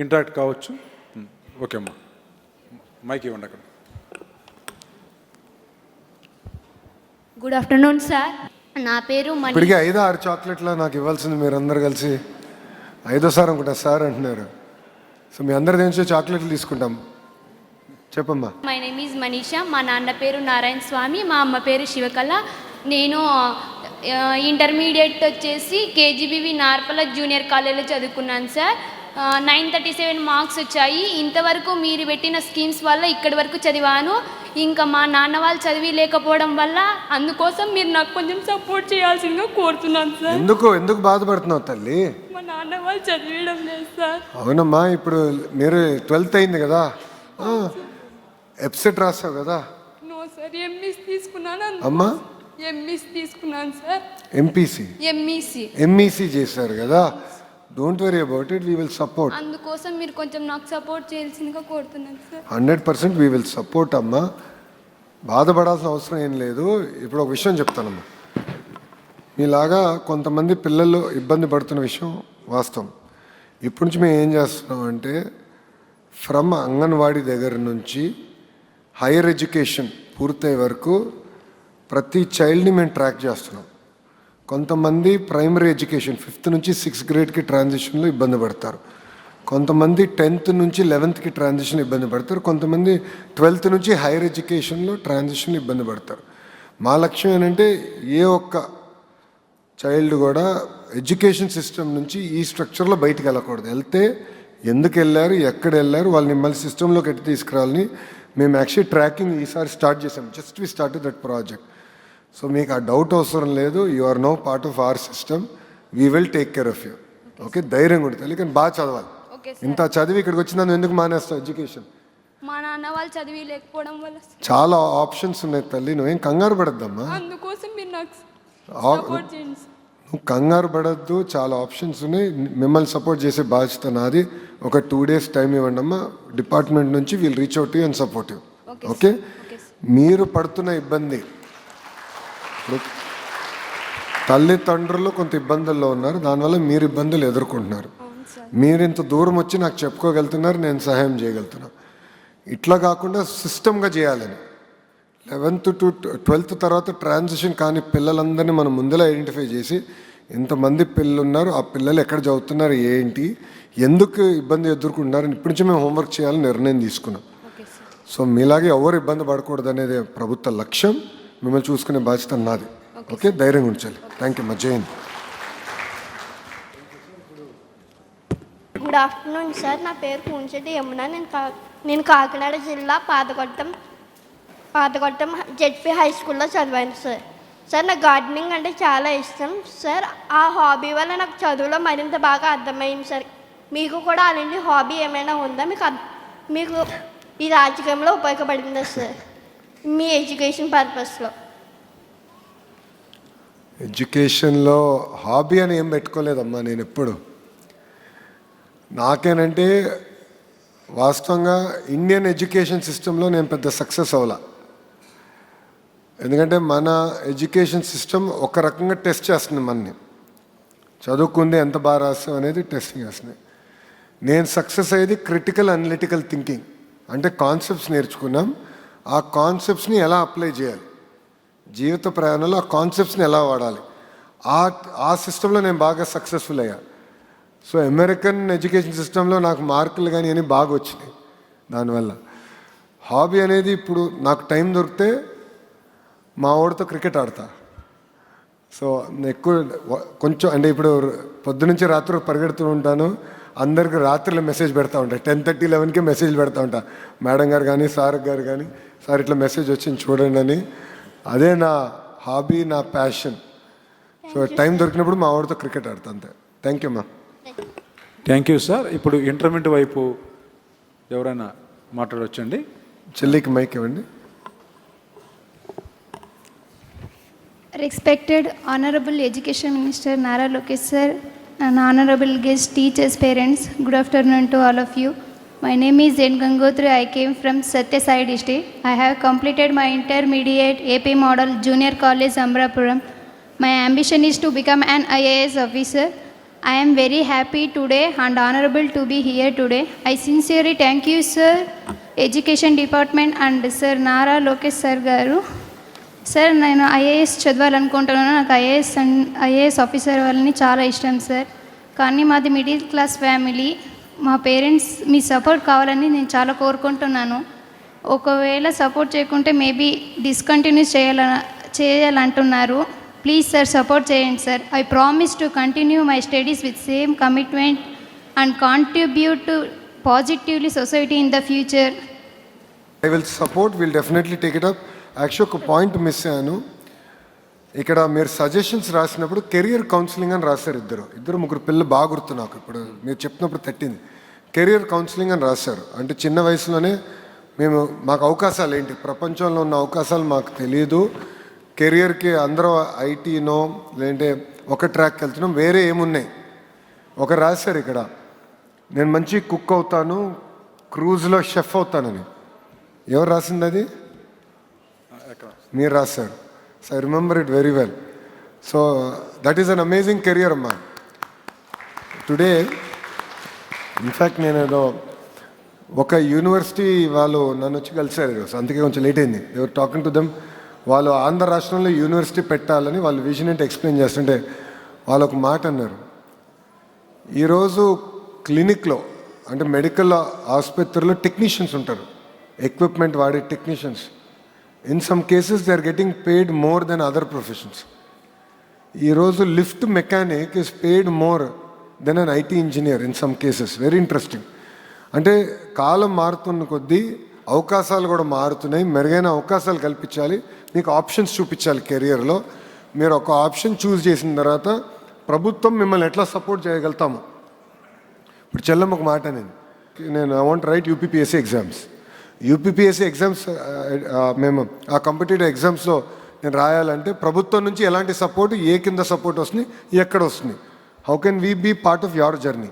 Interact కావచ్చు. Okay అమ్మా, mic ఇవ్వండి అక్కడ. గుడ్ ఆఫ్టర్నూన్ సార్, నా పేరు ఇప్పటికీ 5-6 చాక్లెట్లు నాకు ఇవ్వాల్సింది మీరు అందరు కలిసి. 5వ సారి అనుకుంటా సార్ అంటున్నారు. సో మీ అందరి నుంచి చాక్లెట్లు తీసుకుంటాం. చెప్పమ్మా. My name is Manisha. మా నాన్న పేరు నారాయణ స్వామి, మా అమ్మ పేరు శివకళ. నేను ఇంటర్మీడియట్ వచ్చేసి కేజీబీవి నార్పల జూనియర్ కాలేజీలో చదువుకున్నాను సార్. 937 మార్క్స్ వచ్చాయి. ఇంతవరకు మీరు పెట్టిన స్కీమ్స్ వల్ల ఇక్కడి వరకు చదివాను. ఇంకా మా నాన్న వాళ్ళు చదివి లేకపోవడం వల్ల, అందుకోసం మీరు నాకు కొంచెం సపోర్ట్ చేయాల్సిందిగా కోరుతున్నాను సార్. ఎందుకు బాధపడుతున్నావు తల్లి? మా నాన్న వాళ్ళు చదివడం లేదు సార్. అవునమ్మా, ఇప్పుడు మీరు 12th అయింది కదా, ఎప్సెట్ రాసావు కదా. నో సార్, ఎంఈసి తీసుకున్నాను. అమ్మా ఎంఈసి తీసుకున్నాను సార్. ఎంఈసి చేశారు కదా. Don't worry about it, we will support. అందుకోసం మీరు కొంచెం నాకు సపోర్ట్ చేయాల్సిందిగా కోరుతున్నాను సార్. 100% వీ విల్ సపోర్ట్ అమ్మా. బాధపడాల్సిన అవసరం ఏం లేదు. ఇప్పుడు ఒక విషయం చెప్తానమ్మా. మీలాగా కొంతమంది పిల్లలు ఇబ్బంది పడుతున్న విషయం వాస్తవం. ఇప్పటి నుంచి మేము ఏం చేస్తున్నాం అంటే, ఫ్రమ్ అంగన్వాడీ దగ్గర నుంచి హైయర్ ఎడ్యుకేషన్ పూర్తయ్యే వరకు ప్రతి చైల్డ్ని మేము ట్రాక్ చేస్తున్నాం. కొంతమంది ప్రైమరీ ఎడ్యుకేషన్ 5th నుంచి 6th గ్రేడ్కి ట్రాన్సిషన్లో ఇబ్బంది పడతారు. కొంతమంది 10th నుంచి 11thకి ట్రాన్సిషన్ ఇబ్బంది పడతారు. కొంతమంది 12th నుంచి హైయర్ ఎడ్యుకేషన్లో ట్రాన్సిషన్లో ఇబ్బంది పడతారు. మా లక్ష్యం ఏంటంటే, ఏ ఒక్క చైల్డ్ కూడా ఎడ్యుకేషన్ సిస్టమ్ నుంచి ఈ స్ట్రక్చర్లో బయటికి వెళ్ళకూడదు. వెళ్తే ఎందుకు వెళ్ళారు, ఎక్కడ వెళ్ళారు, వాళ్ళని మళ్ళీ సిస్టంలోకి ఎట్టి తీసుకురావాలని మేము యాక్చువల్లీ ట్రాకింగ్ ఈసారి స్టార్ట్ చేసాం. Just we start that project. So మీకు ఆ డౌట్ అవసరం లేదు. You are no part of our system. We will take care of you. Okay, ధైర్యంగా ఉంటుంది. కానీ బాగా చదవాలి. ఇంత చదివి ఇక్కడికి వచ్చిన ఎందుకు మానేస్తావు ఎడ్యుకేషన్? మా నాన్న వాళ్ళు చదివి లేకపోవడం వల్ల చాలా ఆప్షన్స్ ఉన్నాయి తల్లి, నువ్వేం కంగారు పడద్దమ్మా. అందుకోసం మీరు నాకు సపోర్ట్ చేయండి. నువ్వు కంగారు పడద్దు, చాలా ఆప్షన్స్ ఉన్నాయి. మిమ్మల్ని సపోర్ట్ చేసే బాధ్యత నాది. ఒక 2 days టైం ఇవ్వండి అమ్మా. డిపార్ట్మెంట్ నుంచి we'll reach out you and support you. Okay, మీరు పడుతున్న ఇబ్బంది, తల్లిదండ్రులు కొంత ఇబ్బందుల్లో ఉన్నారు, దానివల్ల మీరు ఇబ్బందులు ఎదుర్కొంటున్నారు. మీరు ఇంత దూరం వచ్చి నాకు చెప్పుకోగలుగుతున్నారు, నేను సహాయం చేయగలుగుతున్నాను. ఇట్లా కాకుండా సిస్టమ్గా చేయాలని 11th to 12th తర్వాత ట్రాన్సిషన్ కానీ పిల్లలందరినీ మనం ముందులో ఐడెంటిఫై చేసి, ఇంతమంది పిల్లలు ఉన్నారు, ఆ పిల్లలు ఎక్కడ చదువుతున్నారు, ఏంటి, ఎందుకు ఇబ్బంది ఎదుర్కొంటున్నారు, ఇప్పటి నుంచి మేము హోంవర్క్ చేయాలని నిర్ణయం తీసుకున్నాం. సో మీలాగే ఎవరు ఇబ్బంది పడకూడదు అనేది ప్రభుత్వ లక్ష్యం. మిమ్మల్ని చూసుకునే బాధ్యత నాది. ఓకే, ధైర్యంగా ఉంచాలి. థ్యాంక్ యూ మా జైన్. గుడ్ ఆఫ్టర్నూన్ సార్, నా పేరు పూంచెట్టి యమున. నేను కాకినాడ జిల్లా పాతకొట్టం జెడ్పీ హై స్కూల్లో చదివాను సార్. నాకు గార్డెనింగ్ అంటే చాలా ఇష్టం సార్. ఆ హాబీ వల్ల నాకు చదువులో మరింత బాగా అర్థమైంది సార్. మీకు కూడా అలాంటి హాబీ ఏమైనా ఉందా? మీకు ఈ రాజకీయంలో ఉపయోగపడిందా సార్, మీ ఎడ్యుకేషన్ పర్పస్లో? ఎడ్యుకేషన్లో హాబీ అని ఏం పెట్టుకోలేదమ్మా నేను ఎప్పుడు. నాకేనంటే వాస్తవంగా ఇండియన్ ఎడ్యుకేషన్ సిస్టంలో నేను పెద్ద సక్సెస్ అవ్వాల. ఎందుకంటే మన ఎడ్యుకేషన్ సిస్టమ్ ఒక రకంగా టెస్ట్ చేస్తుంది మనని. చదువుకుంది ఎంత బాగా రాస్తాం అనేది టెస్టింగ్ చేస్తుంది. నేను సక్సెస్ అయ్యేది క్రిటికల్ అనలిటికల్ థింకింగ్. అంటే కాన్సెప్ట్స్ నేర్చుకున్నాం, ఆ కాన్సెప్ట్స్ని ఎలా అప్లై చేయాలి, జీవిత ప్రయాణంలో ఆ కాన్సెప్ట్స్ని ఎలా వాడాలి, ఆ సిస్టంలో నేను బాగా సక్సెస్ఫుల్ అయ్యా. సో అమెరికన్ ఎడ్యుకేషన్ సిస్టంలో నాకు మార్కులు కానీ అని బాగా వచ్చినాయి. దానివల్ల హాబీ అనేది, ఇప్పుడు నాకు టైం దొరికితే మా వాడితో క్రికెట్ ఆడతా. సో ఎక్కువ కొంచెం అంటే ఇప్పుడు పొద్దునుంచి రాత్రి పరిగెడుతూ ఉంటాను. అందరికి రాత్రిలో మెసేజ్ పెడతా ఉంటాను. 10:30, 11కే మెసేజ్లు పెడతా ఉంటా. మేడం గారు కానీ సార్ గారు కానీ, సార్ ఇట్లా మెసేజ్ వచ్చింది చూడండి అని. అదే నా హాబీ, నా ప్యాషన్. సో టైం దొరికినప్పుడు మా వాడితో క్రికెట్ ఆడతా అంతే. థ్యాంక్ యూ అమ్మా. Thank you sir. ఇప్పుడు ఇంటర్మీడియట్ వైపు ఎవరైనా మాట్లాడవచ్చండి. చెల్లికి మైక్ ఇవ్వండి. Respected Honorable Education Minister Nara Lokesh sir and Honorable guests, teachers, parents, good afternoon to all of you. My name is N. Gangotri. I came from Satya Sai district. I have completed my intermediate AP Model Junior College Amrapuram. My ambition is to become an IAS officer. I am very happy today and honorable to be here today. I sincerely thank you, sir, Education Department and Sir Nara Lokesh sir garu. Sir నేను IAS చదవాలనుకుంటున్నాను. నాకు IAS officer వాళ్ళని చాలా ఇష్టం sir. కానీ మాది middle class family. మా parents మీ సపోర్ట్ కావాలని నేను చాలా కోరుకుంటున్నాను. ఒకవేళ సపోర్ట్ చేయకుంటే మేబీ డిస్కంటిన్యూ చేయాలంటున్నారు. ప్లీజ్ సార్ సపోర్ట్ చేయండి sir. I promise to continue my studies with same commitment and contribute positively society in the future. I will support, will definitely take it up. Actual ఒక point miss అయ్యాను. ఇక్కడ మీరు suggestions రాసినప్పుడు career counselling అని రాశారు. ఇద్దరు ముగ్గురు పిల్లలు బాగా గుర్తు నాకు. ఇప్పుడు మీరు చెప్పినప్పుడు తట్టింది. కెరియర్ కౌన్సిలింగ్ అని రాశారు. అంటే చిన్న వయసులోనే మాకు అవకాశాలు ఏంటి, ప్రపంచంలో ఉన్న అవకాశాలు మాకు తెలియదు, కెరియర్కి అందరూ ఐటీనో లేదంటే ఒక ట్రాక్కి వెళ్తున్నాం, వేరే ఏమున్నాయి. ఒకరు రాశారు ఇక్కడ, నేను మంచి కుక్ అవుతాను, క్రూజ్లో షెఫ్ అవుతానని. ఎవరు రాసింది అది? మీరు రాశారు. So I remember it very well. So that is an amazing career అమ్మా. టుడే ఇన్ఫ్యాక్ట్ నేను ఏదో ఒక యూనివర్సిటీ వాళ్ళు నన్ను వచ్చి కలిసారు ఈరోజు, అందుకే కొంచెం లేట్ అయింది. ఎవరు టాకింగ్ టు దెమ్. వాళ్ళు ఆంధ్ర రాష్ట్రంలో యూనివర్సిటీ పెట్టాలని వాళ్ళు విజన్ ఏంటి ఎక్స్ప్లెయిన్ చేస్తుంటే వాళ్ళు ఒక మాట అన్నారు. ఈరోజు క్లినిక్లో అంటే మెడికల్ ఆసుపత్రిలో టెక్నీషియన్స్ ఉంటారు, ఎక్విప్మెంట్ వాడే technicians. In some cases they are getting paid more than other professions. ఈరోజు lift mechanic is paid more than an IT engineer in some cases. Very interesting. అంటే కాలం మారుతున్న కొద్దీ అవకాశాలు కూడా మారుతున్నాయి. మెరుగైన అవకాశాలు కల్పించాలి, మీకు ఆప్షన్స్ చూపించాలి కెరియర్లో. మీరు ఒక ఆప్షన్ చూస్ చేసిన తర్వాత ప్రభుత్వం మిమ్మల్ని ఎట్లా సపోర్ట్ చేయగలుగుతాము. ఇప్పుడు చెల్లమ్మ ఒక మాట నేను I want right UPPSC exams. UPPSC exams మేము ఆ కాంపిటేటివ్ ఎగ్జామ్స్లో నేను రాయాలంటే ప్రభుత్వం నుంచి ఎలాంటి సపోర్ట్, ఏ కింద సపోర్ట్ వస్తుంది, ఎక్కడ వస్తుంది, how can we be part of your journey.